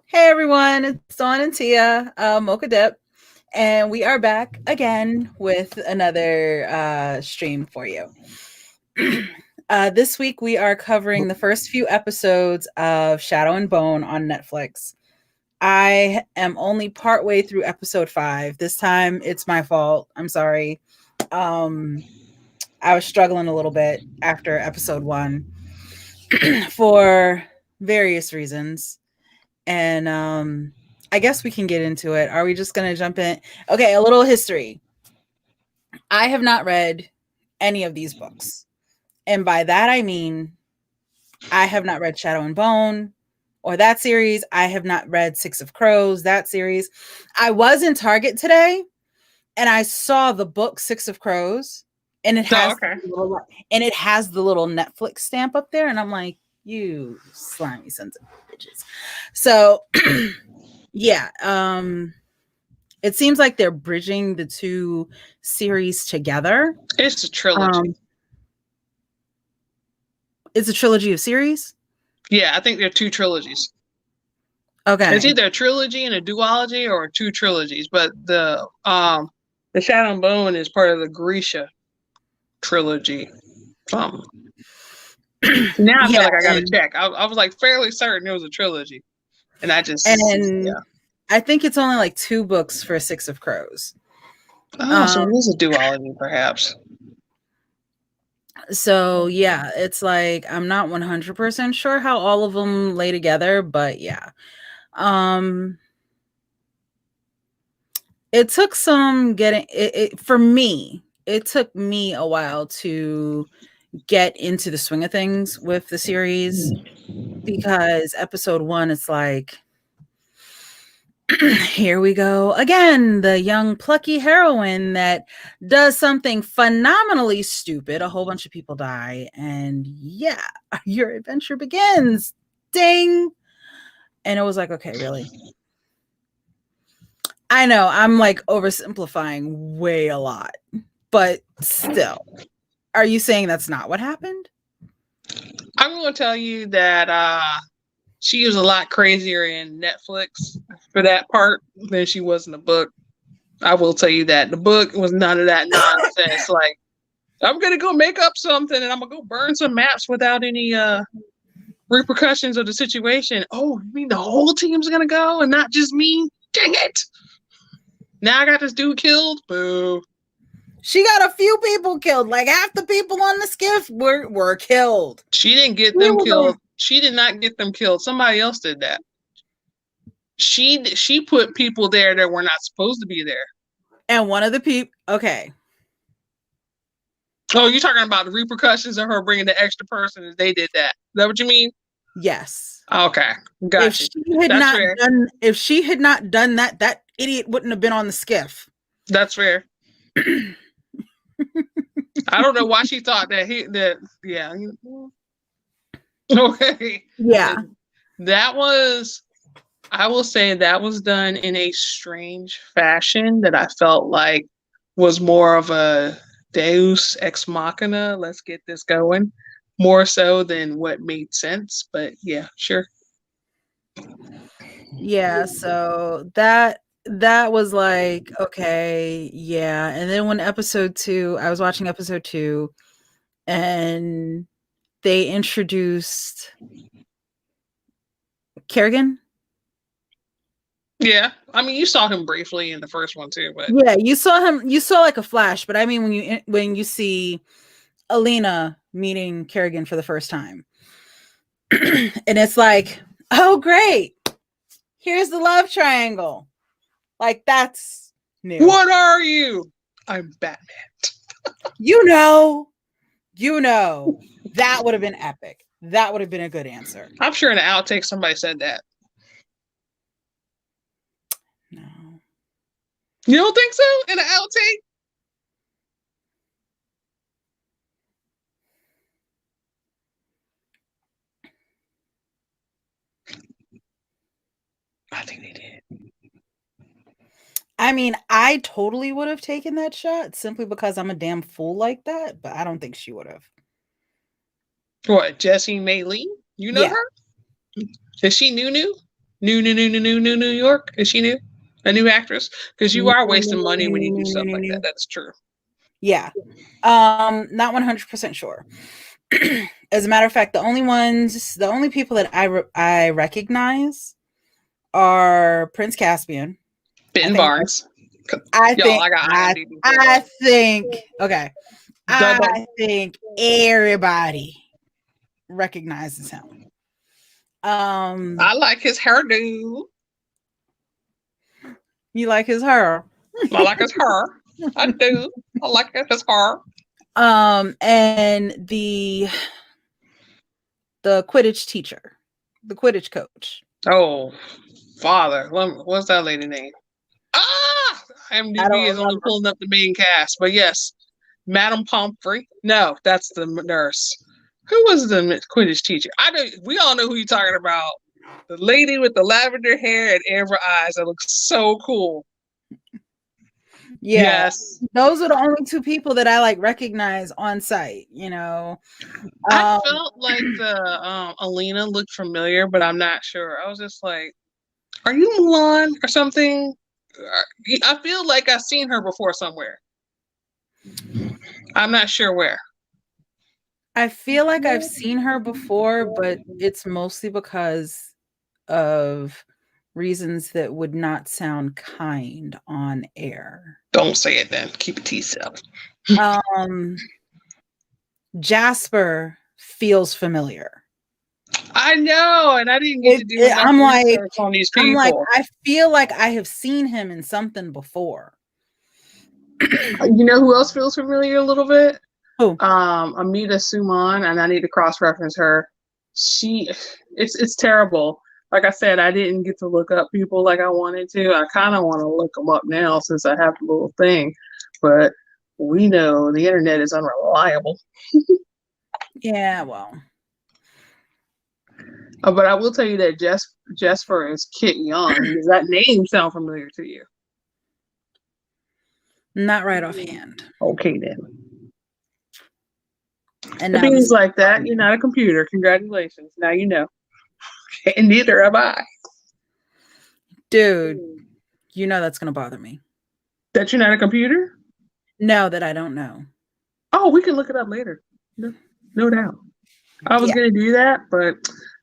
Hey everyone, it's Dawn and Tia, Mocha Dip, and we are back again with another stream for you. This week we are covering the first few episodes of Shadow and Bone on Netflix. I am only partway through episode 5. This time it's my fault. I'm sorry. Um, I was struggling a little bit after episode 1 for various reasons. And I guess we can get into it. Are we just going to jump in? Okay, a little history. I have not read any of these books. And by that, I mean, I have not read Shadow and Bone or that series. I have not read Six of Crows, that series. I was in Target today and I saw the book Six of Crows and Oh, okay. it has the little Netflix stamp up there. And I'm like, you slimy sons of bitches. So yeah, it seems like they're bridging the two series together. It's a trilogy. It's a trilogy of series. Yeah, I think there are two trilogies. Okay, It's either a trilogy and a duology or two trilogies. But the Shadow and Bone is part of the Grisha trilogy. Now I feel like I got to check. I was like fairly certain it was a trilogy, and I think it's only like 2 books for Six of Crows. So it is a duology, perhaps. So yeah, it's like I'm not 100% sure how all of them lay together, but yeah. It took some getting it for me. It took me a while to get into the swing of things with the series because episode 1 it's like here we go again, the young plucky heroine that does something phenomenally stupid, a whole bunch of people die, and yeah, your adventure begins. Ding. And it was like, okay, really? I know I'm like oversimplifying way a lot, but still, are you saying that's not what happened? I'm going to tell you that she was a lot crazier in Netflix for that part than she was in the book. I will tell you that the book was none of that nonsense. Like, I'm gonna go make up something and I'm gonna go burn some maps without any repercussions of the situation. Oh, you mean the whole team's gonna go and not just me? Dang it! Now I got this dude killed. Boo. She got a few people killed. Like half the people on the skiff were killed. She didn't get them killed. She did not get them killed. Somebody else did that. She put people there that were not supposed to be there. And one of the people, okay. Oh, you're talking about the repercussions of her bringing the extra person? They did that. Is that what you mean? Yes. Okay, gotcha. If she had not done that, that idiot wouldn't have been on the skiff. That's fair. I don't know why she thought that yeah. Okay. Yeah. That was, I will say that was done in a strange fashion that I felt like was more of a Deus ex machina. Let's get this going. More so than what made sense. But yeah, sure. Yeah, so that was like, okay, yeah. And then when episode 2, I was watching episode 2 and they introduced Kerrigan. Yeah, I mean, you saw him briefly in the first one too, but yeah, you saw like a flash, but I mean when you see Alina meeting Kerrigan for the first time. And it's like, oh great, here's the love triangle. Like, that's new. What are you? I'm Batman. you know that would have been epic. That would have been a good answer. I'm sure in the outtake somebody said that. No. You don't think so? In the outtake? I think they did. I mean, I totally would have taken that shot simply because I'm a damn fool like that, but I don't think she would have. What, Jessie Maylene? You know her? Is she new? New York? Is she new? A new actress? Because you are wasting money when you do stuff like that. That's true. Yeah. Not 100% sure. As a matter of fact, the only people that I recognize are Prince Caspian. Ben Barnes. I Y'all, think I got IMDb. I think okay. Dun, dun. I think everybody recognizes him. I like his hairdo. You like his hair? I like his hair. I do. I like his hair. And the Quidditch teacher, the Quidditch coach. Oh, father. What's that lady name? Ah! IMDb is only pulling up the main cast. But yes, Madame Pomfrey. No, that's the nurse. Who was the Quidditch teacher? I know. We all know who you're talking about. The lady with the lavender hair and amber eyes that looks so cool. Yeah. Yes. Those are the only two people that I like recognize on site, you know. I felt like the Alina looked familiar, but I'm not sure. I was just like, are you Mulan or something? I feel like I've seen her before somewhere. I'm not sure where. I feel like I've seen her before, but it's mostly because of reasons that would not sound kind on air. Don't say it then. Keep it to yourself. Jasper feels familiar. I know, and I didn't get to do enough research on these people. I'm like, I feel like I have seen him in something before. You know who else feels familiar a little bit? Who? Amita Suman, and I need to cross-reference her. It's terrible. Like I said, I didn't get to look up people like I wanted to. I kind of want to look them up now since I have the little thing, but we know the internet is unreliable. Yeah, well. But I will tell you that Jesper is Kit Young. Does that name sound familiar to you? Not right offhand. Okay, then. And things like that, you're not a computer. Congratulations. Now you know. And neither am I. Dude, you know that's going to bother me. That you're not a computer? No, that I don't know. Oh, we can look it up later. No doubt. I was going to do that, but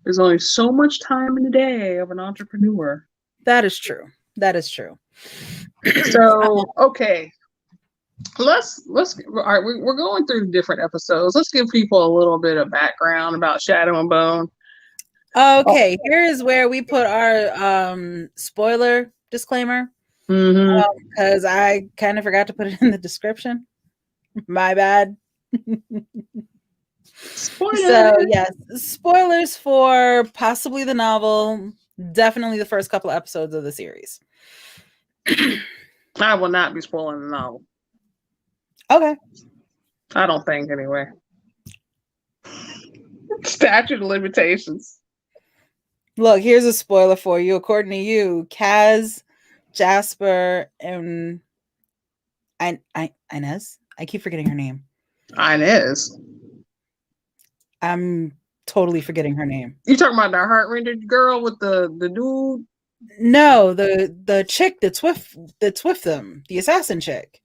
there's only so much time in the day of an entrepreneur. That is true. That is true. So, okay. Let's all right, we're going through different episodes. Let's give people a little bit of background about Shadow and Bone. Okay, here is where we put our spoiler disclaimer. Because I kind of forgot to put it in the description. My bad. Spoilers. So yes, spoilers for possibly the novel, definitely the first couple of episodes of the series. I will not be spoiling the novel. Okay. I don't think anyway. Statute of limitations. Look, here's a spoiler for you. According to you, Kaz, Jasper, and Inez. I keep forgetting her name. Inez. I'm totally forgetting her name. You talking about the heart-rendered girl with the dude? No, the chick that's with them, the assassin chick.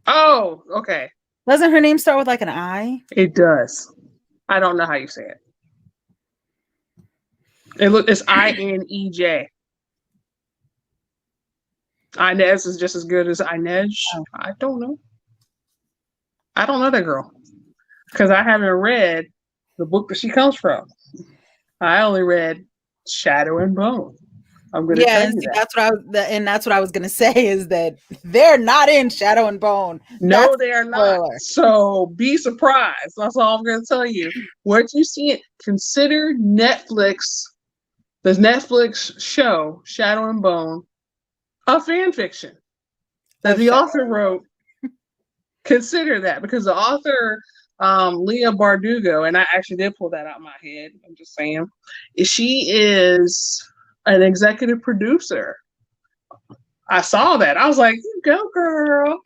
Oh, okay. Doesn't her name start with like an I? It does. I don't know how you say it. It's INEJ. Inez is just as good as Inez. Oh. I don't know. I don't know that girl because I haven't read the book that she comes from. I only read Shadow and Bone. I'm going to tell you that. That's what I was going to say is that they're not in Shadow and Bone. No, they are not. So be surprised. That's all I'm going to tell you. What you see, consider Netflix, the Netflix show Shadow and Bone, a fan fiction that the author wrote. Consider that because the author, Leah Bardugo, and I actually did pull that out of my head. I'm just saying, she is an executive producer. I saw that. I was like, you go, girl.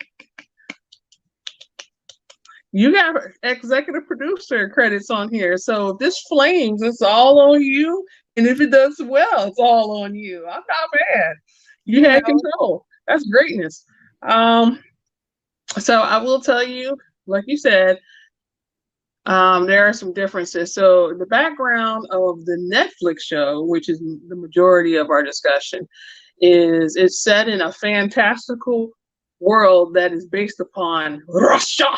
You got executive producer credits on here. So if this flames, it's all on you. And if it does well, it's all on you. I'm not mad. You You had know, control. That's greatness. Um, so I will tell you, like you said, there are some differences. So the background of the Netflix show, which is the majority of our discussion, is it's set in a fantastical world that is based upon Russia.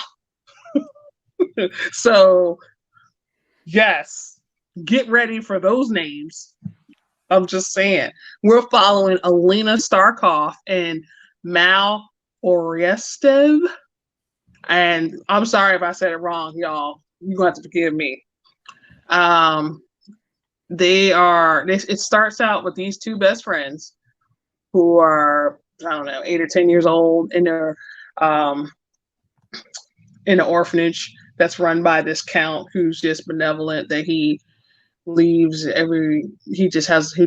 So yes, get ready for those names. I'm just saying. We're following Alina Starkov and Mal Orestev. And I'm sorry if I said it wrong, y'all. You're going to have to forgive me. Um, it starts out with these two best friends who are, I don't know, 8 or 10 years old, and they're um, in an orphanage that's run by this count who's just benevolent, that he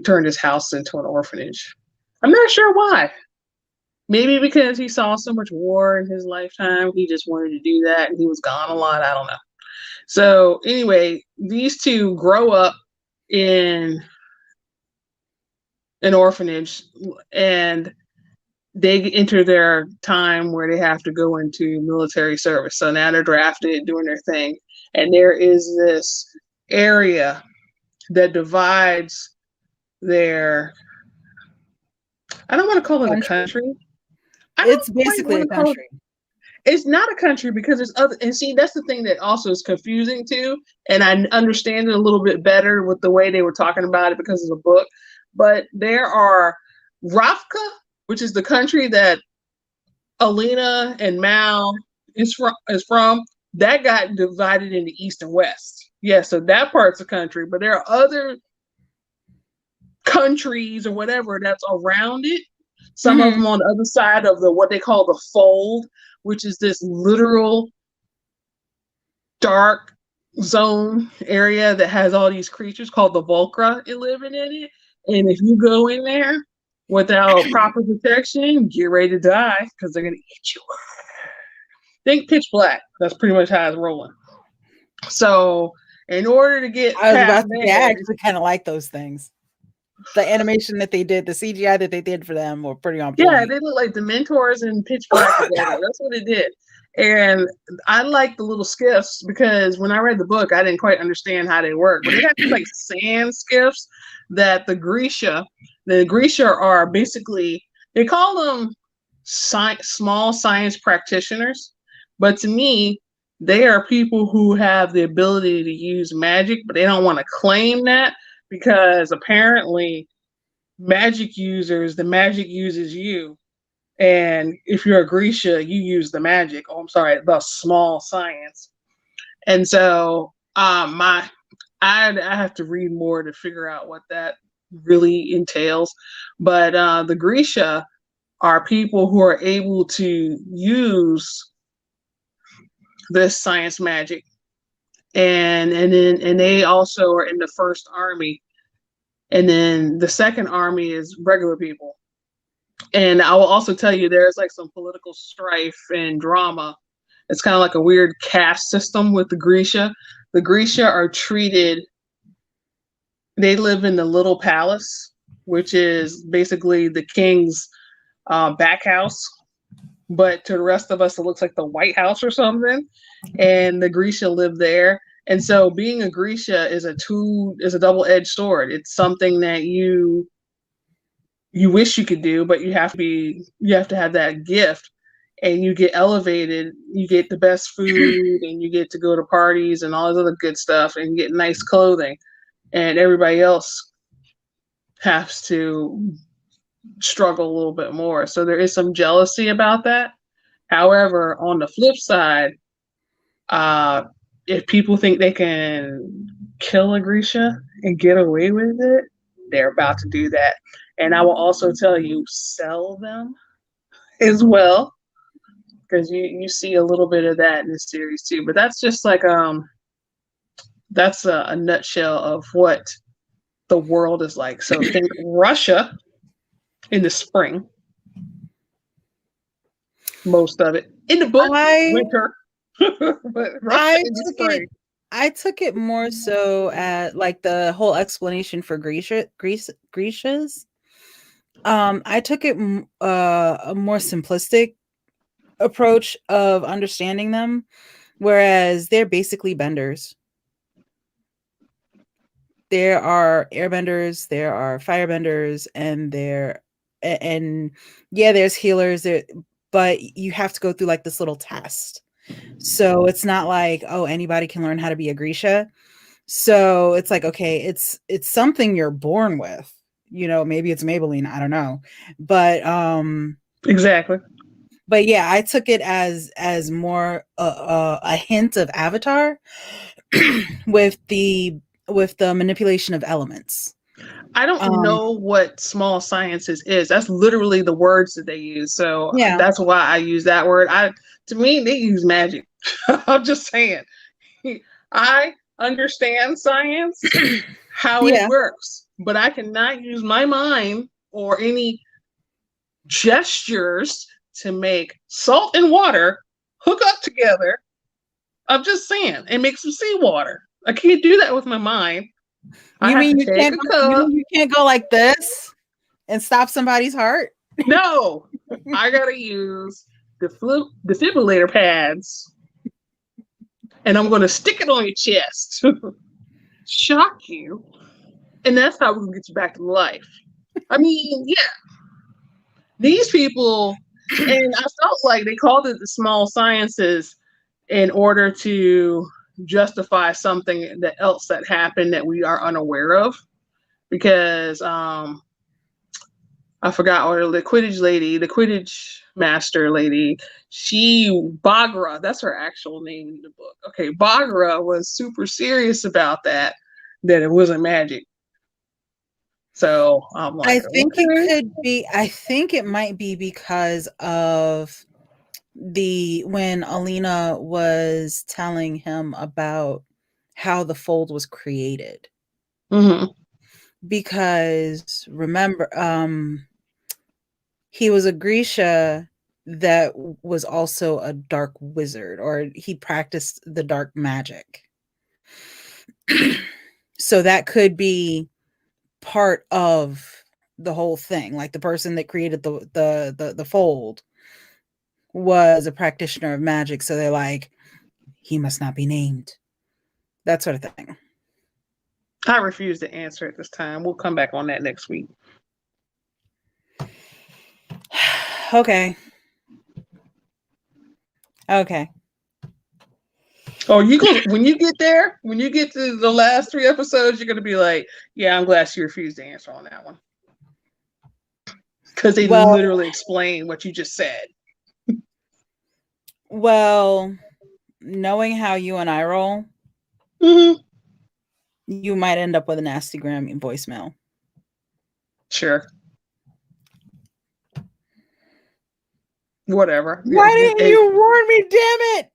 turned his house into an orphanage. I'm not sure why. Maybe because he saw so much war in his lifetime, he just wanted to do that, and he was gone a lot. I don't know. So anyway, these two grow up in an orphanage, and they enter their time where they have to go into military service. So now they're drafted, doing their thing, and there is this area that divides their, I don't want to call it a country. country. I It's don't quite basically want a to call it. country. It's not a country because there's other, and see, that's the thing that also is confusing too. And I understand it a little bit better with the way they were talking about it because of the book. But there are Ravka, which is the country that Alina and Mal is from. That got divided into east and west. Yeah, so that part's a country, but there are other countries or whatever that's around it. Some of them on the other side of the what they call the fold, which is this literal dark zone area that has all these creatures called the Volcra living in it. And if you go in there without proper protection, get ready to die because they're gonna eat you. Think Pitch Black. That's pretty much how it's rolling. So in order to get I was past about to say, I there, actually kind of like those things. The animation that they did, the CGI that they did for them were pretty on yeah, point. they look like the Mentors and Pitch Black together. That's what it did. And I like the little skiffs because when I read the book, I didn't quite understand how they work. But they got these like sand skiffs that the Grisha are basically, they call them small science practitioners. But to me, they are people who have the ability to use magic, but they don't want to claim that because apparently the magic uses you. And if you're a Grisha, you use the magic. Oh, I'm sorry, the small science. And so I have to read more to figure out what that really entails. But the Grisha are people who are able to use this science magic. And they also are in the first army. And then the second army is regular people. And I will also tell you there's like some political strife and drama. It's kind of like a weird caste system with the Grisha. The Grisha are treated, they live in the little palace, which is basically the king's back house. But to the rest of us, it looks like the White House or something. And the Grisha live there. And so being a Grisha is a double-edged sword. It's something that you wish you could do, but you have to have that gift, and you get elevated, you get the best food, and you get to go to parties and all this other good stuff and get nice clothing, and everybody else has to struggle a little bit more. So there is some jealousy about that. However, on the flip side, uh, if people think they can kill a Grisha and get away with it, they're about to do that. And I will also tell you, sell them as well, because you see a little bit of that in the series too. But that's just like that's a nutshell of what the world is like. So think Russia in the spring, most of it in the book I winter, but Russia I in the took it spring. I took it more so at like the whole explanation for Grecia's. I took it a more simplistic approach of understanding them, whereas they're basically benders. There are airbenders, there are firebenders, and and yeah, there's healers there, but you have to go through like this little test. So it's not like, oh, anybody can learn how to be a Grisha. So it's like, okay, it's something you're born with. You know, maybe it's Maybelline, I don't know. But Exactly. but yeah, I took it as more a hint of Avatar with the manipulation of elements. I don't Um, know what small sciences is. That's literally the words that they use. So yeah, that's why I use that word. To me, they use magic. I'm just saying. I understand science, how it yeah. works, but I cannot use my mind or any gestures to make salt and water hook up together. I'm just saying, and make some seawater. I can't do that with my mind. I You have to mean take a you cup. mean you can't go like this and stop somebody's heart? No, I gotta use the defibrillator pads, and I'm gonna stick it on your chest, shock you, and that's how we're gonna get you back to life. I mean, yeah, these people, and I felt like they called it the small sciences in order to justify something that else that happened that we are unaware of. Because I forgot what the Quidditch lady, the Quidditch master lady, Bagra, that's her actual name in the book. Okay, Bagra was super serious about that it wasn't magic. So I'm I like, think it okay. could be I think it might be because of the when Alina was telling him about how the fold was created. Mm-hmm. Because remember, he was a Grisha that was also a dark wizard, or he practiced the dark magic. So that could be part of the whole thing. Like the person that created the fold was a practitioner of magic, so they're like, he must not be named. That sort of thing. I refuse to answer at this time. We'll come back on that next week. Okay. Okay. Oh, you go when you get there, when you get to the last 3 episodes, you're gonna be like, yeah, I'm glad she refused to answer on that one. Because they Well, literally explain what you just said. well, knowing how you and I roll, Mm-hmm. you might end up with a nasty gram voicemail. Sure. Whatever. Yeah, Why didn't hey, you warn me? Damn it!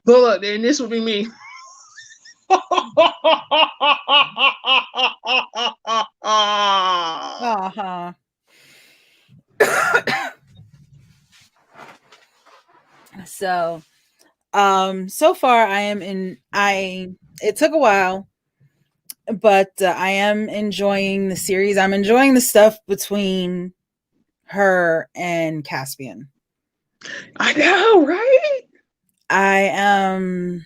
look, and this would be me. Uh-huh. So, so far I am in I it took a while, but I am enjoying the series. I'm enjoying the stuff between her and Caspian. I know, right? I am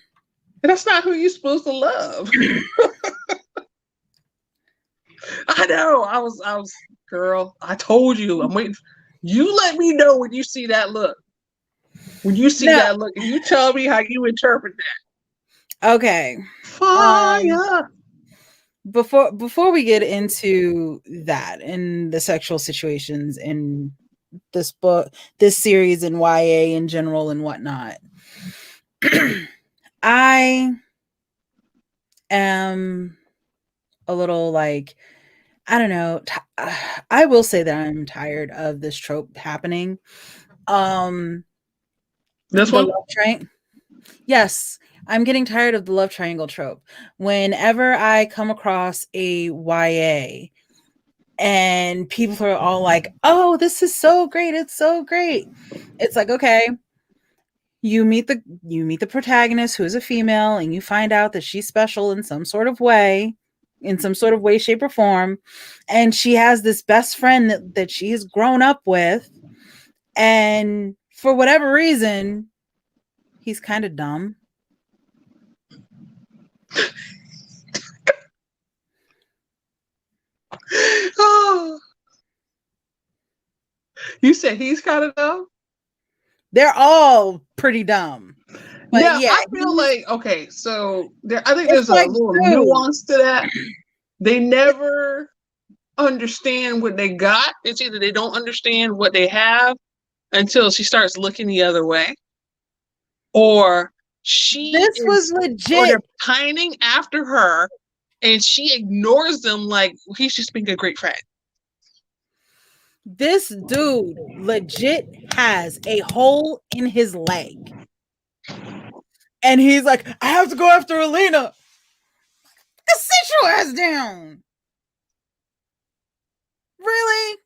That's not who you're supposed to love. I know. Girl, I told you. I'm waiting. You let me know when you see that look. When you see no that look, and you tell me how you interpret okay. that. Um Fire. before we get into that and the sexual situations in this book, this series, and YA in general and whatnot, I am a little like, I don't know. I will say that I'm tired of this trope happening. Um, This the one? love triangle. Yes, I'm getting tired of the love triangle trope. Whenever I come across a YA and people are all like, "Oh, this is so great! It's so great!" It's like, okay, you meet the protagonist, who is a female, and you find out that she's special in some sort of way, shape, or form. And she has this best friend that she has grown up with. And for whatever reason, he's kind of dumb. Oh, you said he's kind of dumb? They're all pretty dumb. But Yeah, yeah, I feel like, okay, so I think it's there's a like, little dude, nuance to that. They never understand what they got. It's either they don't understand what they have until she starts looking the other way, or this was or legit. they're pining after her and she ignores them like he's just being a great friend. This dude legit has a hole in his leg. And he's like, I have to go after Alina. Sit your ass down. Really?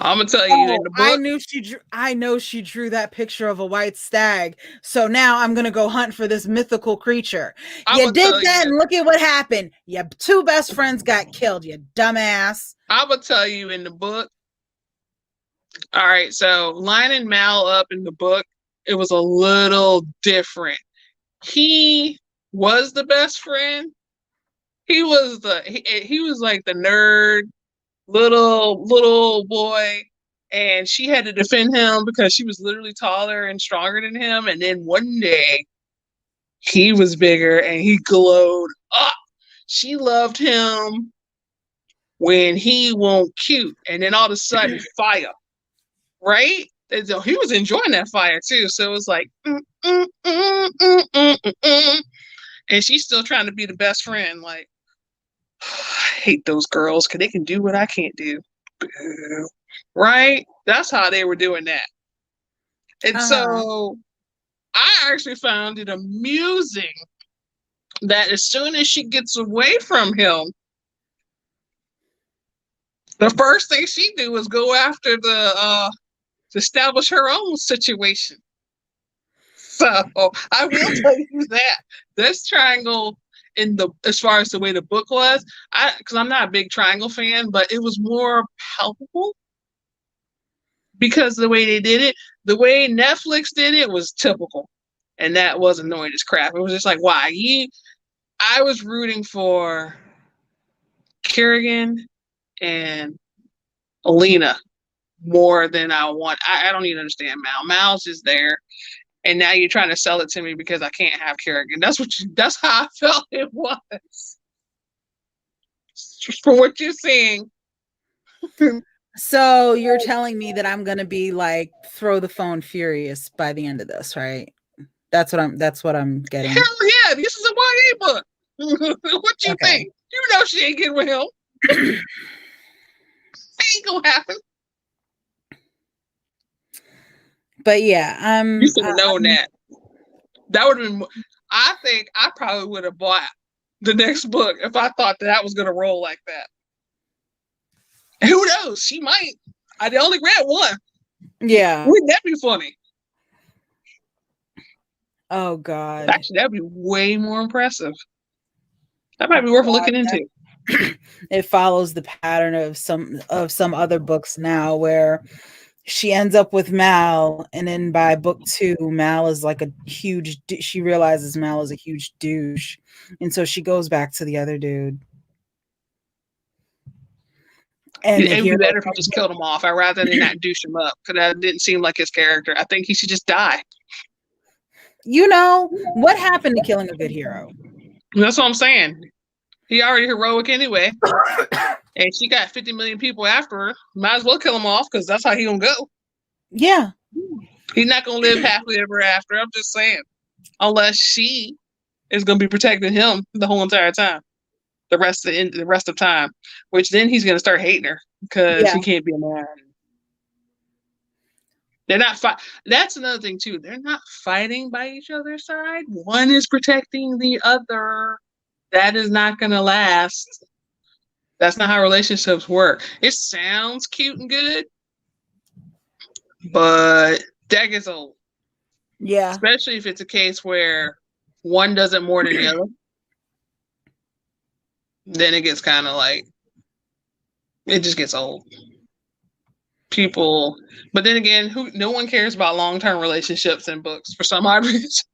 I'm gonna tell you, in the book, I know she drew that picture of a white stag. So now I'm gonna go hunt for this mythical creature. I'm You gonna did tell that, you, and look at what happened. Your two best friends got killed, you dumbass. I'm gonna tell you in the book. All right, so lining Mal up in the book, it was a little different. He was the best friend. He was like the nerd little boy, and she had to defend him because she was literally taller and stronger than him. And then one day he was bigger and he glowed up. She loved him when he won't cute, and then all of a sudden fire, right? And so he was enjoying that fire too. So it was like, and she's still trying to be the best friend. Like, I hate those girls because they can do what I can't do. Right? That's how they were doing that. And so I actually found it amusing that as soon as she gets away from him, the first thing she do is go after to establish her own situation. So I will tell you that this triangle, in the as far as the way the book was, because I'm not a big triangle fan, but it was more palpable because the way they did it, the way Netflix did it was typical, and that was annoying as crap. It was just like, why? I was rooting for Kerrigan and Alina more than I want. I don't even understand Mal. Mal's just there, and now you're trying to sell it to me because I can't have Kerrigan. That's how I felt it was. From what you're saying. So you're telling me that I'm gonna be like throw the phone furious by the end of this, right? That's what I'm getting. Hell yeah, this is a YA book. What you think? You know she ain't getting with him. Ain't gonna happen. But yeah, you should have known that. That would have been. I think I probably would have bought the next book if I thought that was gonna roll like that. And who knows? She might. I only read one. Yeah. Wouldn't that be funny? Oh God. Actually, that'd be way more impressive. That might be worth looking into. It follows the pattern of some other books now where she ends up with Mal, and then by book 2, Mal is like a huge she realizes Mal is a huge douche, and so she goes back to the other dude. And it would be better if he just killed him off. I'd rather than not douche him up, because that didn't seem like his character. I think he should just die. You know, what happened to killing a good hero? That's what I'm saying. He already heroic anyway. And she got 50 million people after her. Might as well kill him off, because that's how he gonna go. Yeah. He's not gonna live happily ever after. I'm just saying. Unless she is gonna be protecting him the whole entire time. The rest of time. Which then he's gonna start hating her because he can't be a man. They're not That's another thing too. They're not fighting by each other's side. One is protecting the other. That is not going to last. That's not how relationships work. It sounds cute and good, but that gets old. Yeah. Especially if it's a case where one does it more than the other. Then it gets kind of like, it just gets old. People, but then again, no one cares about long-term relationships in books for some odd reason.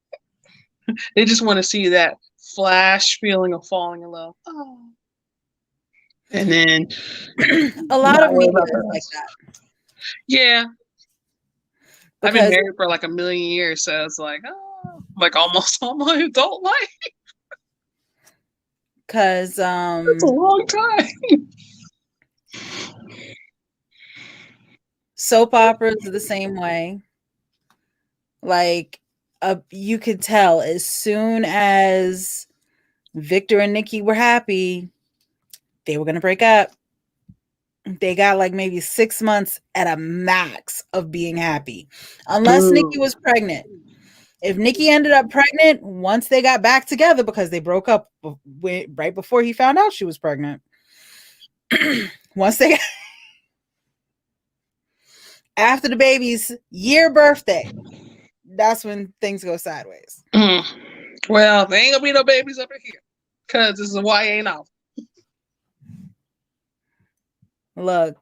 They just want to see that flash feeling of falling in love. Oh. And then a lot of media is like that. Yeah. I've been Because married for like a million years, so it's like, oh, like almost all my adult life. It's a long time. Soap operas are the same way. Like, you could tell as soon as Victor and Nikki were happy, they were going to break up. They got like maybe 6 months at a max of being happy, unless Nikki was pregnant. If Nikki ended up pregnant once they got back together, because they broke up right before he found out she was pregnant. Once they after the baby's year birthday, that's when things go sideways. Well, there ain't gonna be no babies up in here because this is a YA novel. Look,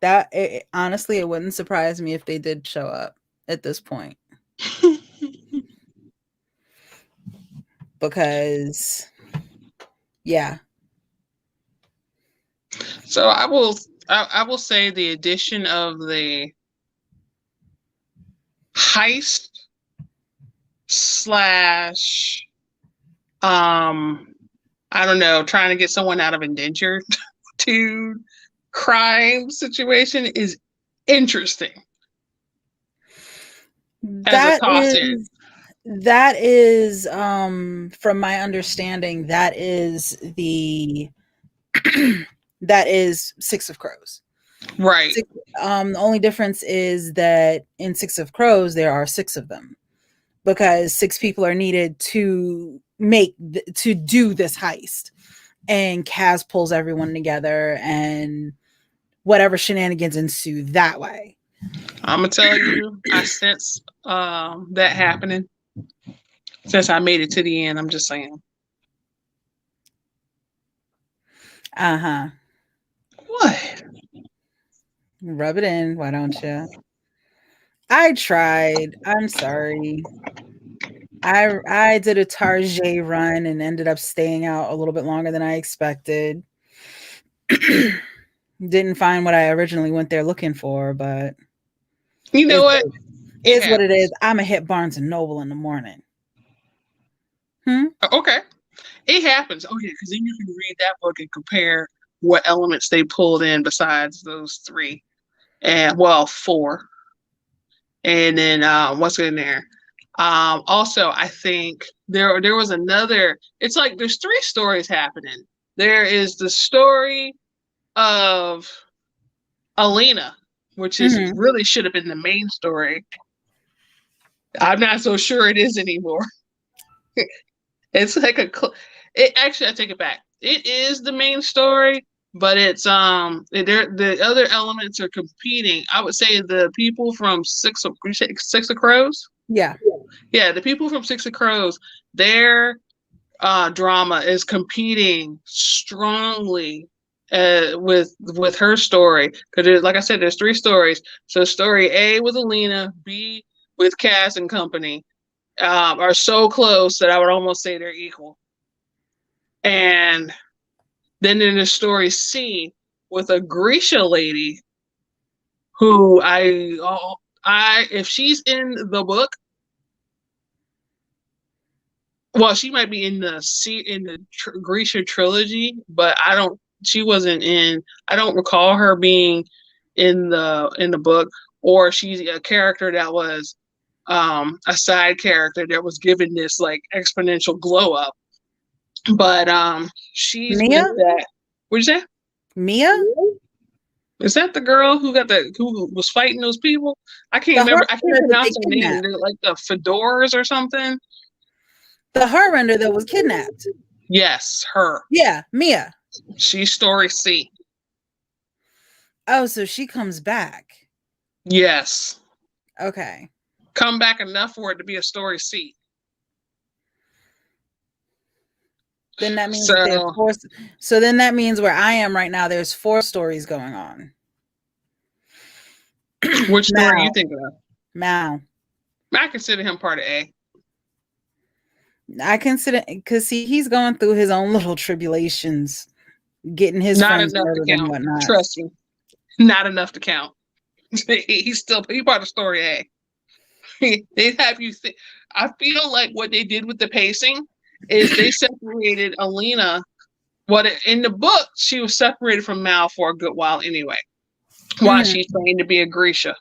honestly, it wouldn't surprise me if they did show up at this point. Because, yeah. So I will say the addition of the heist slash I don't know, trying to get someone out of indentured to crime situation is interesting. That is from my understanding, that is the that is Six of Crows. Right. The only difference is that in Six of Crows there are 6 of them, because 6 people are needed to do this heist, and Kaz pulls everyone together and whatever shenanigans ensue that way. I'm gonna tell you, I sense that happening since I made it to the end. I'm just saying. What? Rub it in, why don't you? I tried. I'm sorry. I did a Tarjay run and ended up staying out a little bit longer than I expected. Didn't find what I originally went there looking for, but you know what? It is what it is. I'm a hit Barnes and Noble in the morning. Okay. It happens. Oh yeah, because then you can read that book and compare what elements they pulled in besides those 3. And well, 4. And then what's in there? Also, I think there was another. It's like there's 3 stories happening. There is the story of Alina, which is really should have been the main story. I'm not so sure it is anymore. It's like actually, I take it back. It is the main story, but it's the other elements are competing. I would say the people from Six of Crows. Yeah. Yeah, the people from Six of Crows, their drama is competing strongly with her story, because like I said, there's 3 stories. So story A with Alina, B with Cass and company, are so close that I would almost say they're equal. And then in the story C with a Grisha lady, who if she's in the book, well, she might be in the Grisha trilogy, but she wasn't in. I don't recall her being in the book, or she's a character that was a side character that was given this like exponential glow up. But she's Mia? with that. What'd you say? Mia? Is that the girl who was fighting those people? I can't remember. I can't pronounce her name. They're like the Fedoras or something. The Harrender that was kidnapped. Yes, her. Yeah, Mia. She's story C. Oh, so she comes back. Yes. Okay. come back enough for it to be a story C. Then that means that there's four. So then that means where I am right now, there's 4 stories going on. Which story are you thinking of? Mal. I consider him part of A. I consider, because see, he's going through his own little tribulations, getting his Not friends enough to murdered and count. whatnot. Trust me, not enough to count. He's part of story A. They have you think. I feel like what they did with the pacing is they separated Alina. In the book, she was separated from Mal for a good while anyway, while she trained to be a Grisha.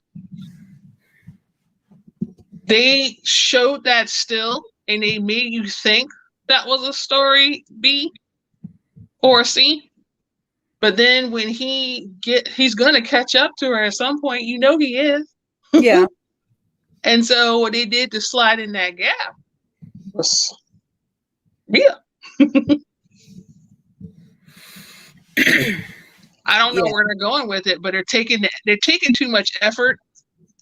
They showed that still, and they made you think that was a story B or C. But then when he's going to catch up to her at some point, you know he is. Yeah. And so what they did to slide in that gap was, yeah. I don't know where they're going with it, but they're taking too much effort,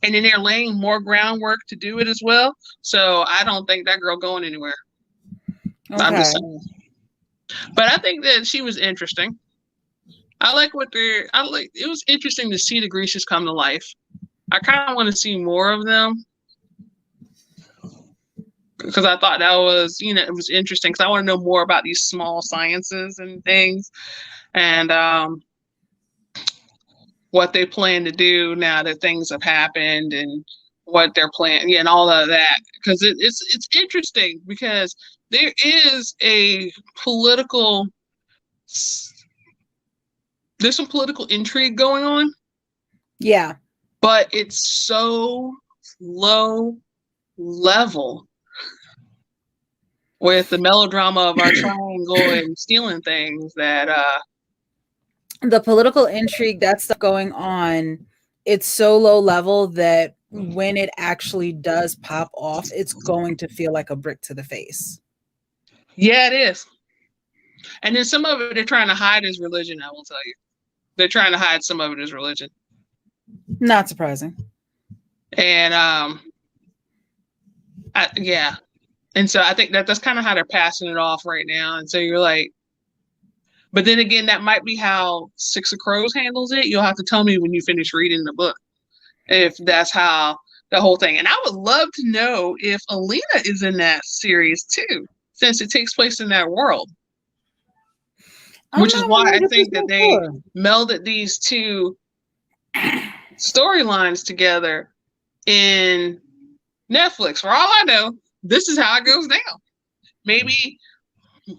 and then they're laying more groundwork to do it as well. So I don't think that girl going anywhere. Okay. I'm just saying. But I think that she was interesting. It was interesting to see the Grecians come to life. I kind of want to see more of them, because I thought that was, it was interesting, because I want to know more about these small sciences and things, and what they plan to do now that things have happened, and what they're planning, and all of that, because it's interesting, because there is there's some political intrigue going on. Yeah. But it's so low level with the melodrama of our triangle and stealing things that the political intrigue, that stuff going on, it's so low level that when it actually does pop off, it's going to feel like a brick to the face. Yeah, it is. And then some of it they're trying to hide as religion, I will tell you. They're trying to hide some of it as religion. Not surprising. And yeah. And so I think that's kind of how they're passing it off right now. And so you're like, but then again, that might be how Six of Crows handles it. You'll have to tell me when you finish reading the book, if that's how the whole thing. And I would love to know if Alina is in that series too, since it takes place in that world. Which is why I think that they melded these two storylines together in Netflix. For all I know, this is how it goes down. Maybe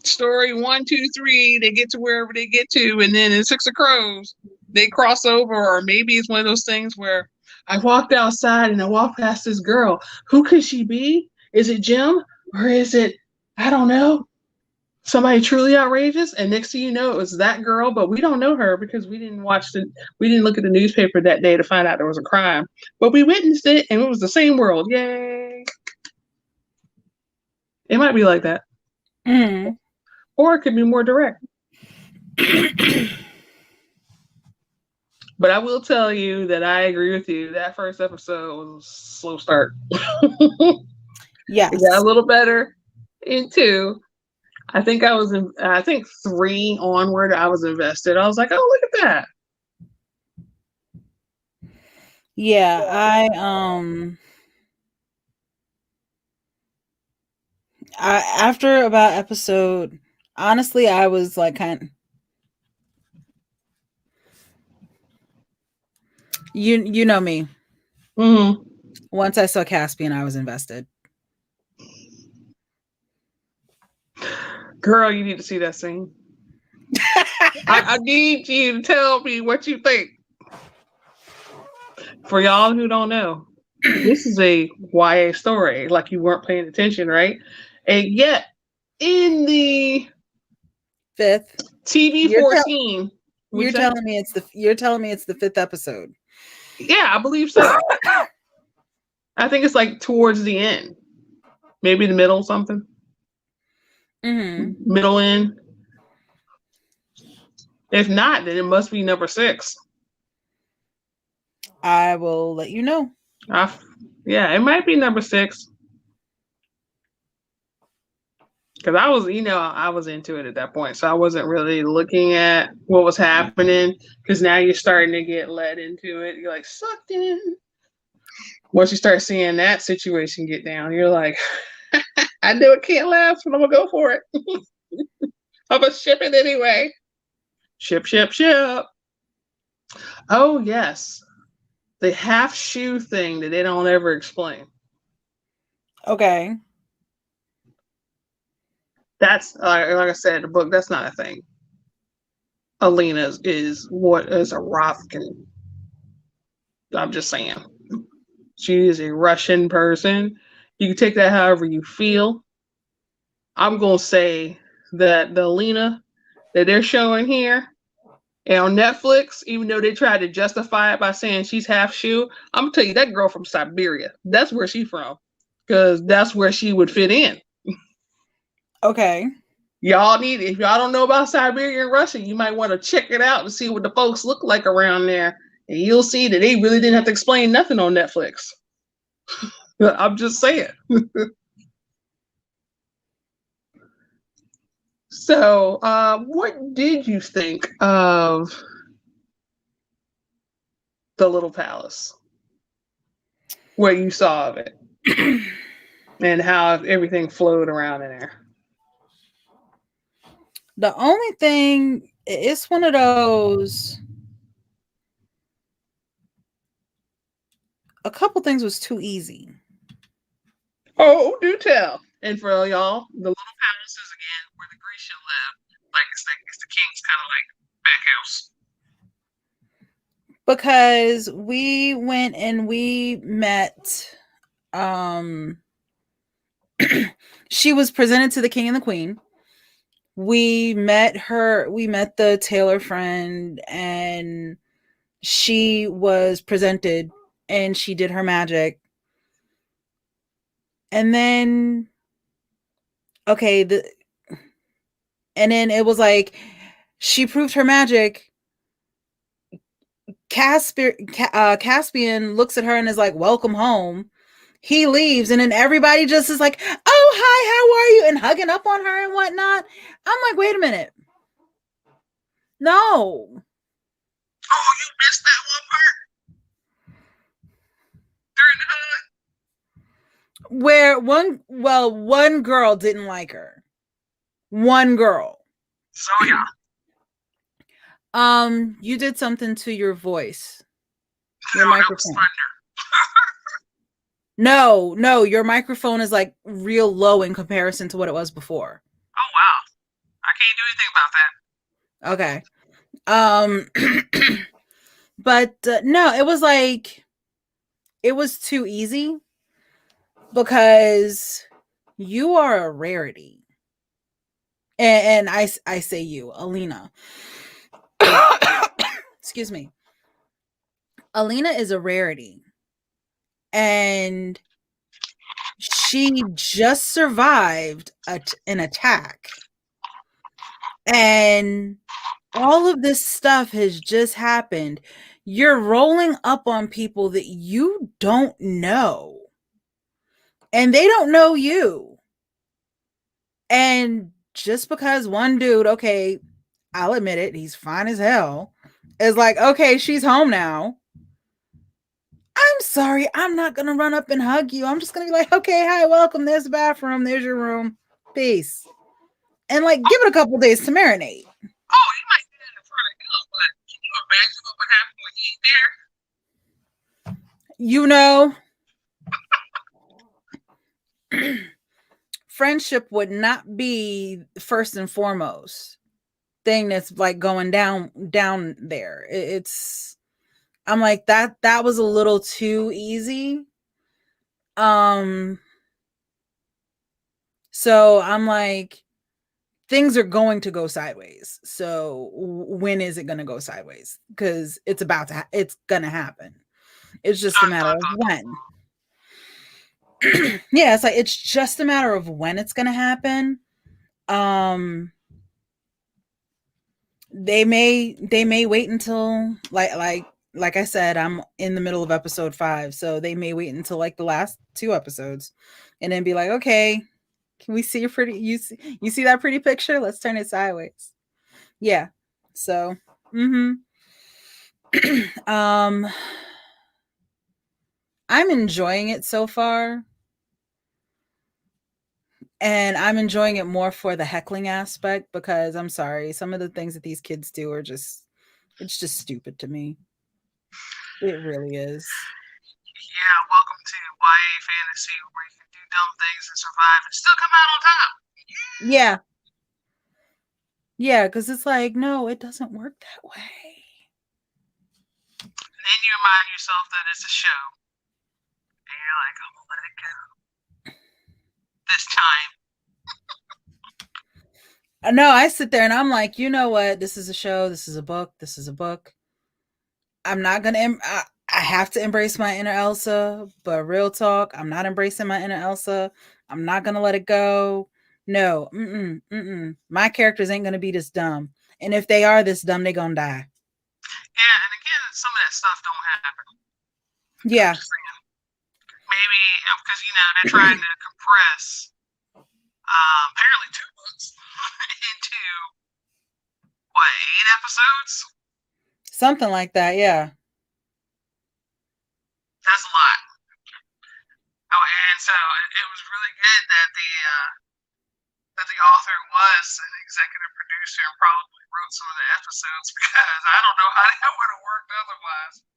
story 1, 2, 3, they get to wherever they get to, and then in Six of Crows, they cross over. Or maybe it's one of those things where I walked outside and I walked past this girl. Who could she be? Is it Jim? Or is it, I don't know, somebody truly outrageous? And next thing you know, it was that girl, but we don't know her because we didn't look at the newspaper that day to find out there was a crime. But we witnessed it, and it was the same world. Yay! It might be like that. Mm. Or it could be more direct. But I will tell you that I agree with you. That first episode was a slow start. Yes. It got a little better in 2. I think 3 onward, I was invested. I was like, oh, look at that. Yeah, after about episode, honestly, I was like you know me. Mm-hmm. Once I saw Caspian, I was invested. Girl, you need to see that scene. I need you to tell me what you think. For y'all who don't know, this is a YA story, like you weren't paying attention, right? And yet, in the 5th TV 14, you're telling me it's the 5th episode. Yeah, I believe so. I think it's like towards the end, maybe the middle, something. Mm-hmm. Middle end. If not, then it must be number 6. I will let you know. Yeah, Yeah, it might be number 6. Because I was into it at that point, so I wasn't really looking at what was happening. Because now you're starting to get led into it. You're like sucked in. Once you start seeing that situation get down, you're like, I know it can't last, but I'm gonna go for it. I'm gonna ship it anyway. Ship, ship, ship. Oh yes, the half shoe thing that they don't ever explain. Okay. That's like I said, the book. That's not a thing. Alina is what is a Rothkin. I'm just saying. She is a Russian person. You can take that however you feel. I'm gonna say that the Alina that they're showing here and on Netflix, even though they tried to justify it by saying she's half shoe, I'm gonna tell you that girl from Siberia. That's where she's from, because that's where she would fit in. Okay. Y'all need, if y'all don't know about Siberia and Russia, you might want to check it out and see what the folks look like around there, and you'll see that they really didn't have to explain nothing on Netflix. I'm just saying. So, what did you think of the Little Palace? What you saw of it, and how everything flowed around in there? The only thing, it's one of those. A couple things was too easy. Oh, do tell. And for y'all, the Little Palace is again where the Grecian live. Like it's the king's kind of like back house. Because we went and we met, um she was presented to the king and the queen. We met the tailor friend, and she was presented and she did her magic. And then okay, and then it was like she proved her magic. Caspian looks at her and is like, "Welcome home." He leaves, and then everybody just is like, "Oh, hi, how are you?" and hugging up on her and whatnot. I'm like, wait a minute. No. Oh, you missed that one part during the hug. Where one girl didn't like her. One girl. So yeah, You did something to your voice. no, Your that was microphone. thunder. No, your microphone is like real low in comparison to what it was before. Oh wow, I can't do anything about that. Okay. But no, it was like it was too easy because you are a rarity. And I say you, Alina. Excuse me. Alina is a rarity. And she just survived an attack. And all of this stuff has just happened. You're rolling up on people that you don't know. And they don't know you. And just because one dude, okay, I'll admit it, he's fine as hell, is like, okay, she's home now. I'm sorry, I'm not gonna run up and hug you. I'm just gonna be like, okay, hi, welcome. There's the bathroom, there's your room. Peace. And like give it a couple days to marinate. Oh, you might do that in front of him, but can you imagine what would happen when he ain't there? You know, friendship would not be first and foremost thing that's like going down there. It's I'm like that was a little too easy. So I'm like, things are going to go sideways. So when is it going to go sideways? Because it's it's going to happen. It's just a matter of when. Yeah, it's like it's just a matter of when it's going to happen. They may wait until like like I said, I'm in the middle of episode 5, so they may wait until like the last 2 episodes and then be like, "Okay, can we see your pretty you see that pretty picture? Let's turn it sideways." Yeah. So, mhm. um I'm enjoying it so far, and I'm enjoying it more for the heckling aspect because I'm sorry, some of the things that these kids do are just it's just stupid to me. It really is. Yeah, welcome to YA fantasy where you can do dumb things and survive and still come out on top. Yeah. Yeah, because it's like, no, it doesn't work that way. And then you remind yourself that it's a show. And you're like, I'm gonna let it go. This time. No, I sit there and I'm like, you know what? This is a show. This is a book. This is a book. I'm not gonna. I have to embrace my inner Elsa, but real talk, I'm not embracing my inner Elsa. I'm not gonna let it go. No, my characters ain't gonna be this dumb. And if they are this dumb, they gonna die. Yeah, and again, some of that stuff don't happen. I'm Yeah. just saying. Maybe because they're trying to compress apparently 2 books into what 8 episodes. Something like that. Yeah. That's a lot. Oh, and so it was really good that the author was an executive producer and probably wrote some of the episodes because I don't know how that would have worked otherwise.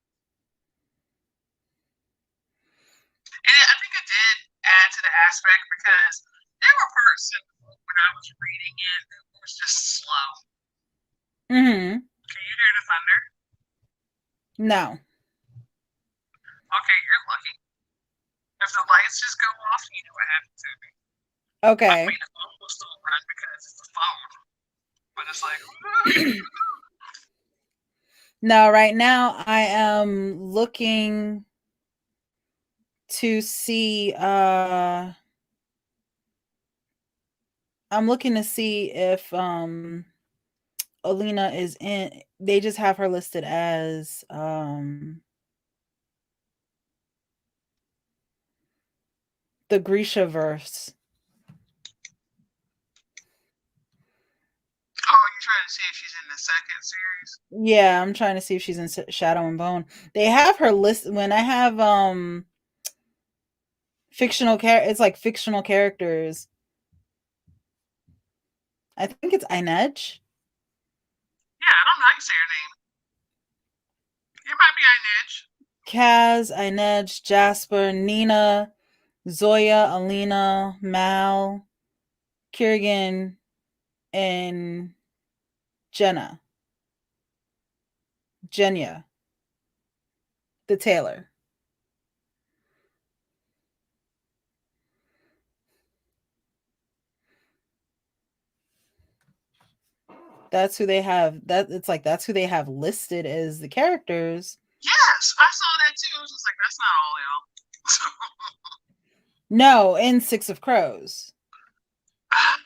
And I think it did add to the aspect because there were parts in the book when I was reading it that was just slow. Mm-hmm. Can you hear the thunder? No. Okay, you're lucky. If the lights just go off, you know what happened to me. I Okay. mean, the phone will still run because it's a phone, but it's like. No, right now I am looking to see I'm looking to see if Alina is in they just have her listed as the Grisha verse. Oh, you're trying to see if she's in the second series? Yeah, I'm trying to see if she's in Shadow and Bone. They have her list when I have it's like fictional characters. I think it's Inej. Yeah, I don't know how you say her name. It might be Inedge. Kaz, Inej, Jasper, Nina, Zoya, Alina, Mal, Kirigan, and Jenya, the tailor. That's who they have. That's who they have listed as the characters. Yes, I saw that too. I was just like, that's not all y'all. No, in Six of Crows. Oh,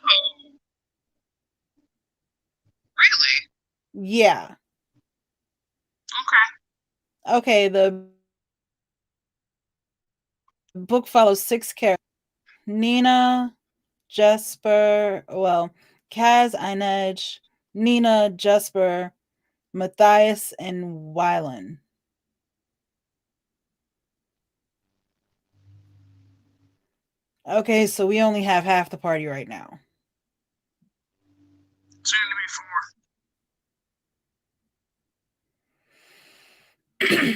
really? Yeah. Okay. Okay, the book follows 6 characters. Nina, Jesper, well, Kaz, Inej, Nina, Jesper, Matthias, and Wylan. Okay, so we only have half the party right now. Soon to be 4. Because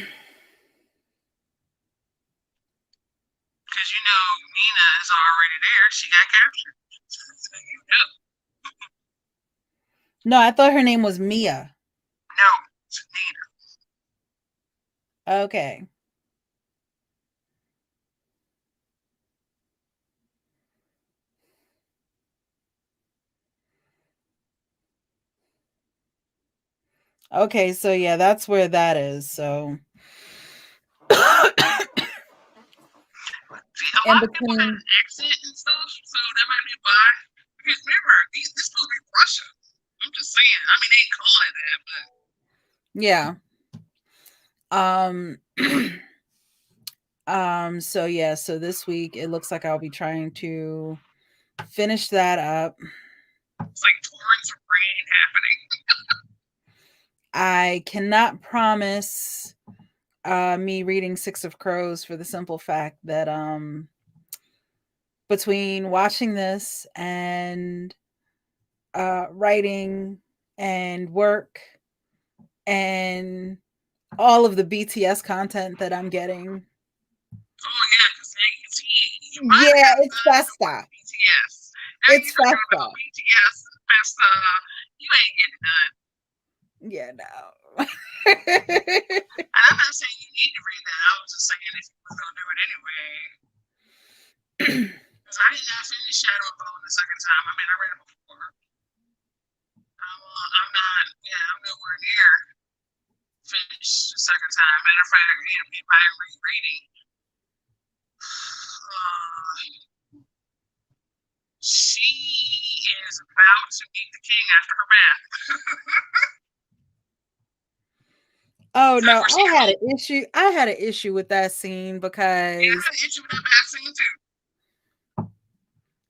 Nina is already there. She got captured. No, I thought her name was Mia. No, it's Nina. Okay. Okay, so yeah, that's where that is. So See, a in lot of people had between, an accent and stuff, so that might be why. Because remember, this is supposed to be Russia. I'm just saying. I mean, they ain't call it that, but yeah. Um so yeah, so this week it looks like I'll be trying to finish that up. It's like torrents of rain happening. I cannot promise me reading Six of Crows for the simple fact that between watching this and writing and work and all of the BTS content that I'm getting. Oh yeah, because you might Yeah, have it's festa. BTS. Now It's you forgot festa. about BTS and festa. You ain't getting it done. Yeah, no. And I'm not saying you need to read that. I was just saying if you were gonna do it anyway. Because I did not finish Shadow and Bone the second time. I mean, I read it before. I'm not. Yeah, I'm nowhere near finished the second time. Matter of fact, if I'm rereading, she is about to meet the king after her bath. Oh no, I had an issue with that scene because yeah, I had an issue with that bath scene too.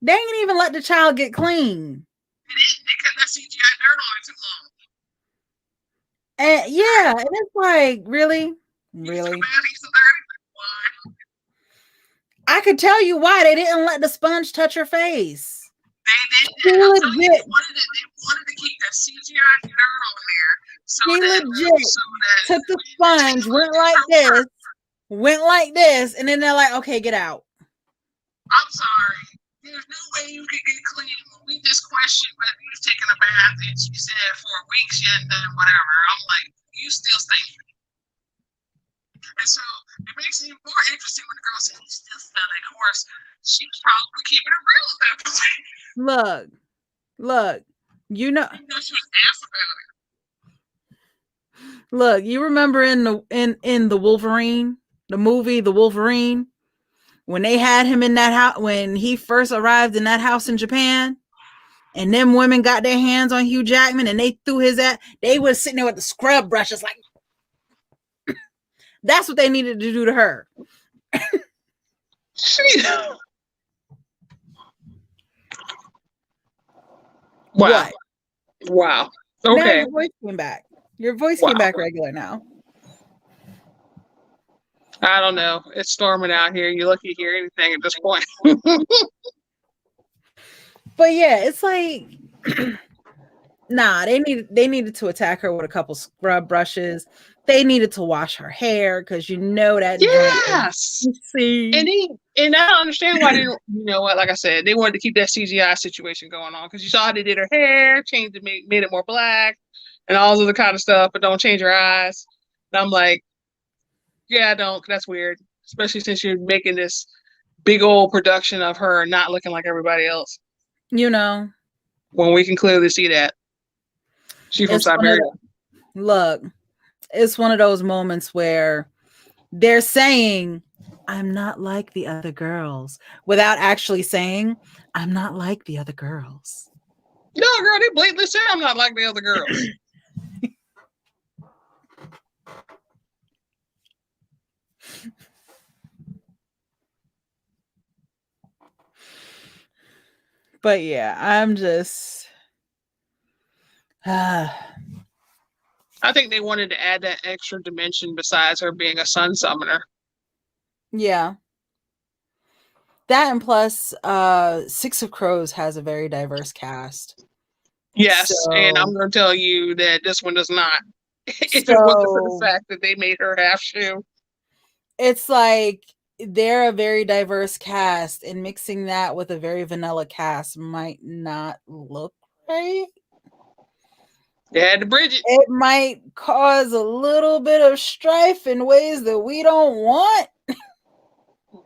they ain't even let the child get clean. They kept that CGI dirt on it too long. And yeah, and it's like, really? Really? Why? I could tell you why they didn't let the sponge touch her face. They did. They wanted to keep that CGI dirt on there. So he that, legit so that took the sponge, went like this, and then they're like, okay, get out. I'm sorry. There's no way you could get clean. We just questioned whether you was taking a bath, and she said for weeks she hadn't done whatever. I'm like, you still stink. And so it makes it more interesting when the girl says, you still smell like horse. She was probably keeping it real at that point. Look, you know she was ass about it. Look, you remember in the Wolverine, the movie The Wolverine, when they had him in that house when he first arrived in that house in Japan, and them women got their hands on Hugh Jackman and they threw his ass. They were sitting there with the scrub brushes, like that's what they needed to do to her. Wow. What? Wow. Okay. Now your voice came back. Your voice came back regular now. I don't know. It's storming out here. You lucky to hear anything at this point. But yeah, it's like nah, they needed to attack her with a couple scrub brushes. They needed to wash her hair because you know that. Yes. And I don't understand why they didn't. You know what? Like I said, they wanted to keep that CGI situation going on because you saw how they did her hair, changed it, made it more black, and all this other kind of stuff. But don't change her eyes. And I'm like, yeah, don't. That's weird, especially since you're making this big old production of her not looking like everybody else. You know, when we can clearly see that she's from Siberia. Look, it's one of those moments where they're saying, I'm not like the other girls, without actually saying, I'm not like the other girls. No, girl, they blatantly say I'm not like the other girls. But yeah, I'm just I think they wanted to add that extra dimension besides her being a sun summoner. Yeah. That and plus Six of Crows has a very diverse cast. Yes, and I'm going to tell you that this one does not. If it wasn't for the fact that they made her half shoe. It's like they're a very diverse cast, and mixing that with a very vanilla cast might not look right. They had to bridge it. It might cause a little bit of strife in ways that we don't want.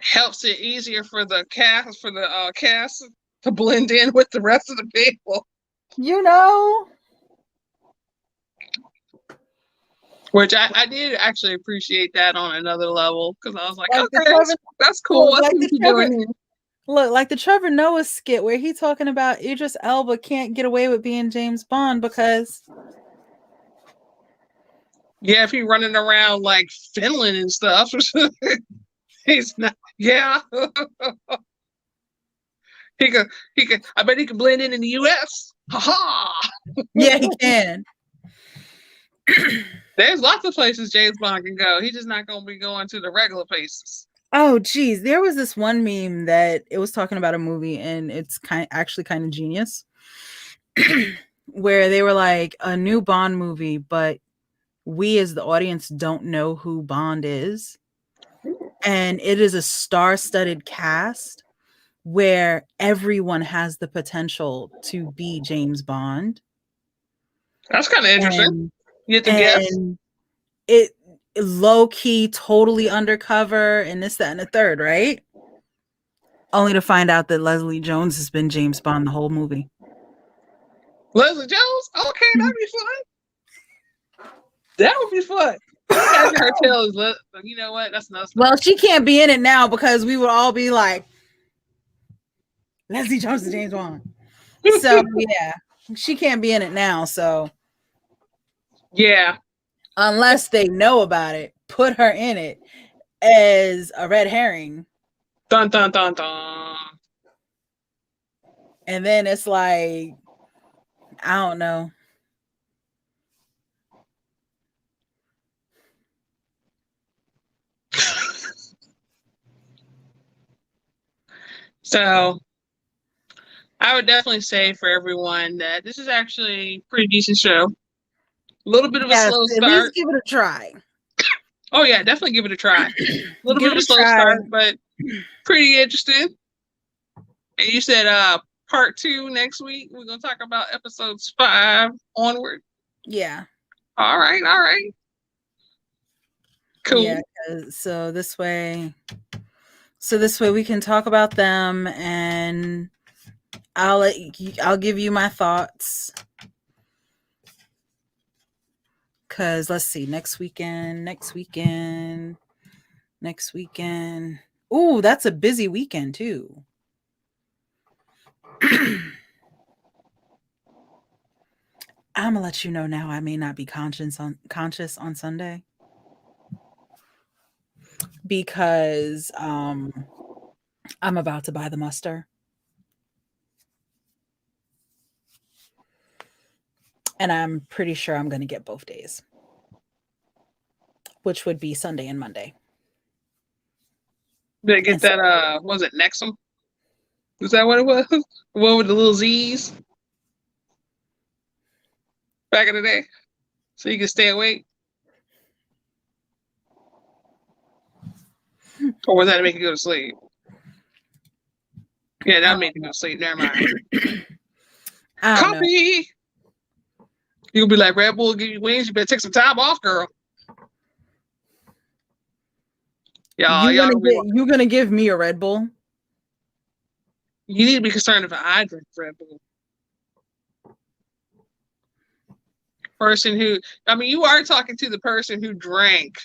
Helps it easier for the cast to blend in with the rest of the people. You know? Which I did actually appreciate that on another level because I was like okay, that's cool. Look, like the Trevor Noah skit where he's talking about Idris Elba can't get away with being James Bond because Yeah, if he running around like Finland and stuff, he's not. Yeah, he could. He could. I bet he could blend in the U.S. Ha ha. Yeah, he can. There's lots of places James Bond can go. He's just not going to be going to the regular places. Oh, geez. There was this one meme that it was talking about a movie, and it's actually kind of genius, where they were like a new Bond movie, but we as the audience don't know who Bond is. And it is a star-studded cast where everyone has the potential to be James Bond. That's kind of interesting. You have to guess. And it low key, totally undercover, and this, that, and the third, right? Only to find out that Leslie Jones has been James Bond the whole movie. Leslie Jones? Okay, that'd be fun. That would be fun. Imagine her tail is, you know what? That's another story. Well, she can't be in it now because we would all be like, Leslie Jones is James Bond. So, yeah, she can't be in it now. So, yeah. Unless they know about it, put her in it as a red herring. Dun, dun, dun, dun. And then it's like, I don't know. So I would definitely say for everyone that this is actually a pretty decent show. A little bit of a slow At start. least give it a try. Oh yeah, definitely give it a try. A little bit of a slow start, but pretty interesting. And you said part 2 next week. We're gonna talk about episodes 5 onward. Yeah. All right. Cool. Yeah. So this way we can talk about them, and I'll give you my thoughts. Cause let's see, next weekend. Ooh, that's a busy weekend too. I'm gonna let you know now. I may not be conscious on Sunday because I'm about to buy the muster, and I'm pretty sure I'm gonna get both days, which would be Sunday and Monday. Did I get that? Was it Nexum? Is that what it was? What with the little Z's back in the day, so you can stay awake, or was that to make you go to sleep? Yeah, that made you go to sleep. Never mind. Copy. You'll be like, Red Bull give you wings. You better take some time off, girl. You're gonna give me a Red Bull. You need to be concerned if I drink Red Bull. Person who, you are talking to the person who drank,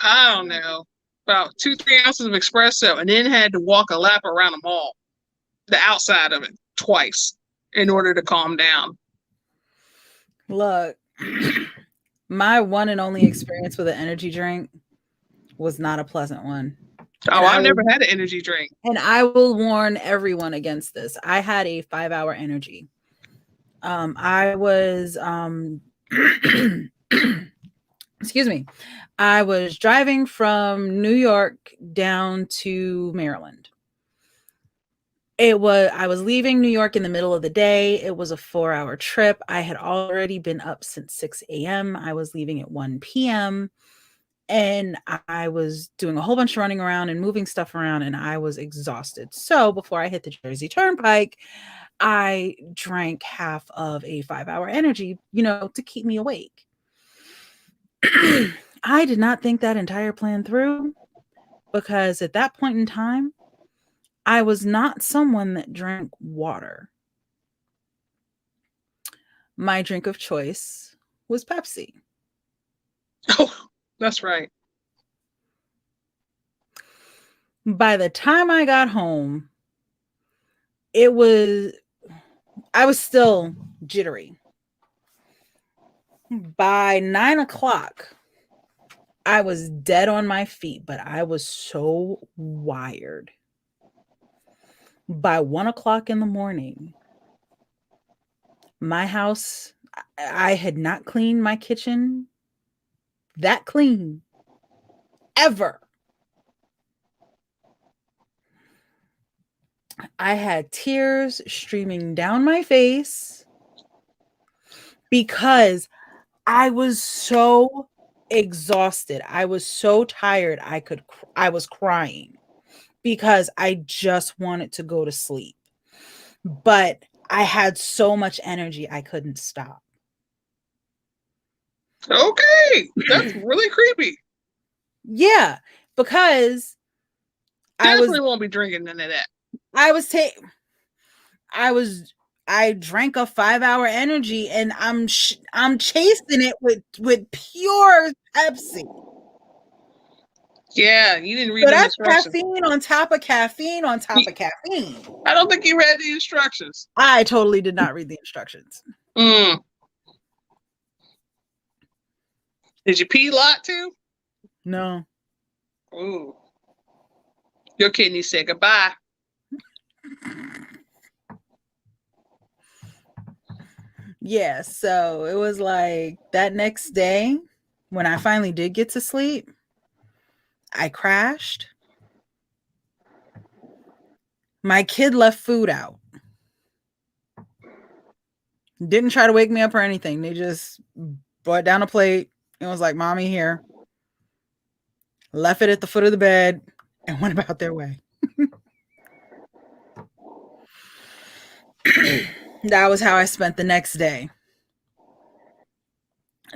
I don't know, about 2-3 ounces of espresso and then had to walk a lap around the mall, the outside of it, twice in order to calm down. Look, my one and only experience with an energy drink was not a pleasant one. Oh, I never had an energy drink. And I will warn everyone against this. I had a 5-hour energy. I was excuse me. I was driving from New York down to Maryland. I was leaving New York in the middle of the day. It was a 4-hour trip. I had already been up since 6 a.m. I was leaving at 1 p.m. And I was doing a whole bunch of running around and moving stuff around, and I was exhausted. So before I hit the Jersey Turnpike, I drank half of a 5-hour energy, to keep me awake. I did not think that entire plan through, because at that point in time, I was not someone that drank water. My drink of choice was Pepsi. Oh, that's right. By the time I got home, I was still jittery. By 9 o'clock, I was dead on my feet, but I was so wired. By 1 o'clock in the morning, my house, I had not cleaned my kitchen that clean ever. I had tears streaming down my face because I was so exhausted. I was so tired. I was crying because I just wanted to go to sleep. But I had so much energy I couldn't stop. Okay, that's really creepy. Yeah, because I was Definitely won't be drinking none of that. I was taking I was I drank a 5-hour energy and I'm chasing it with pure Pepsi. Yeah, you didn't read So them that's instructions. caffeine on top of caffeine on top of caffeine. I don't think you read the instructions. I totally did not read the instructions. Mm. Did you pee a lot too? No. Ooh. Your kidney said goodbye. Yeah, so it was like that next day when I finally did get to sleep, I crashed. My kid left food out. Didn't try to wake me up or anything. They just brought down a plate and was like, "Mommy, here." Left it at the foot of the bed and went about their way. That was how I spent the next day.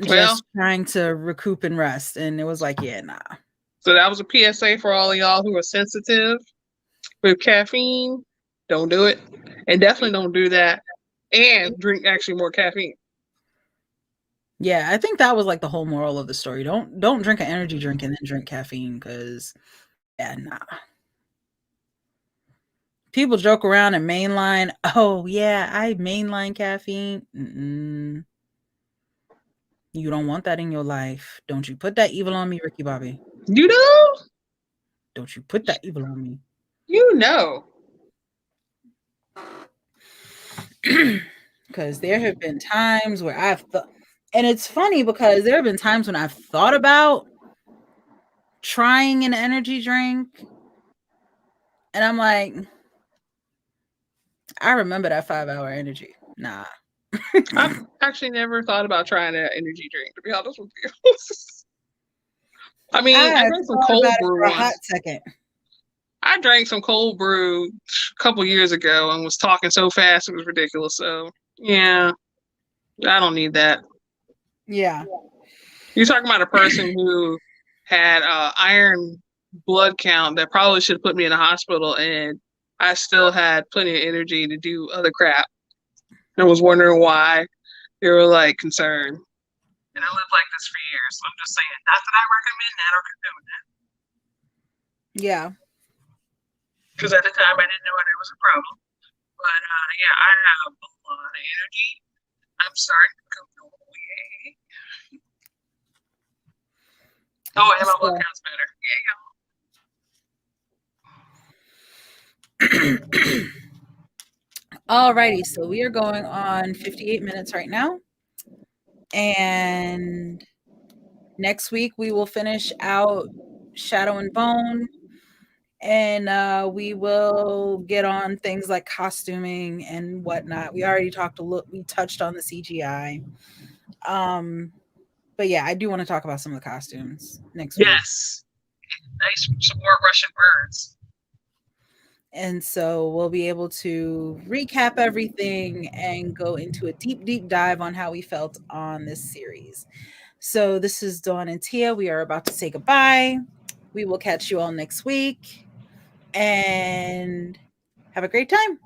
Well, Just trying to recoup and rest. And it was like, yeah, nah. so that was a PSA for all of y'all who are sensitive with caffeine. Don't do it. And definitely don't do that. And drink actually more caffeine. Yeah, I think that was like the whole moral of the story. Don't drink an energy drink and then drink caffeine because yeah, nah. People joke around and mainline. Oh yeah, I mainline caffeine. Mm-mm. You don't want that in your life. Don't you put that evil on me, Ricky Bobby. You know? Don't you put that evil on me. You know. Because there have been times where I've thought, and it's funny because there have been times when I've thought about trying an energy drink, and I'm like, I remember that 5-hour energy. Nah. I've actually never thought about trying an energy drink, to be honest with you. I mean, I I drank some thought about cold it brew for a hot once. second. I drank some cold brew a couple years ago and was talking so fast it was ridiculous. So, yeah, I don't need that. Yeah. You're talking about a person who had iron blood count that probably should have put me in the hospital, and I still had plenty of energy to do other crap. And was wondering why they were like concerned. And I lived like this for years. So I'm just saying, not that I recommend that or condone that. Yeah. Because at the time I didn't know it was a problem. But yeah, I have a lot of energy. I'm starting to become normal. Yay. Oh, and my blood So, count's better. Yeah. alrighty. So we are going on 58 minutes right now. And next week we will finish out Shadow and Bone. And we will get on things like costuming and whatnot. We already we touched on the CGI. But yeah, I do want to talk about some of the costumes next week. Yes. Nice. Some more Russian birds. And so we'll be able to recap everything and go into a deep, deep dive on how we felt on this series. So this is Dawn and Tia. We are about to say goodbye. We will catch you all next week and have a great time.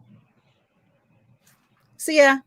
See ya.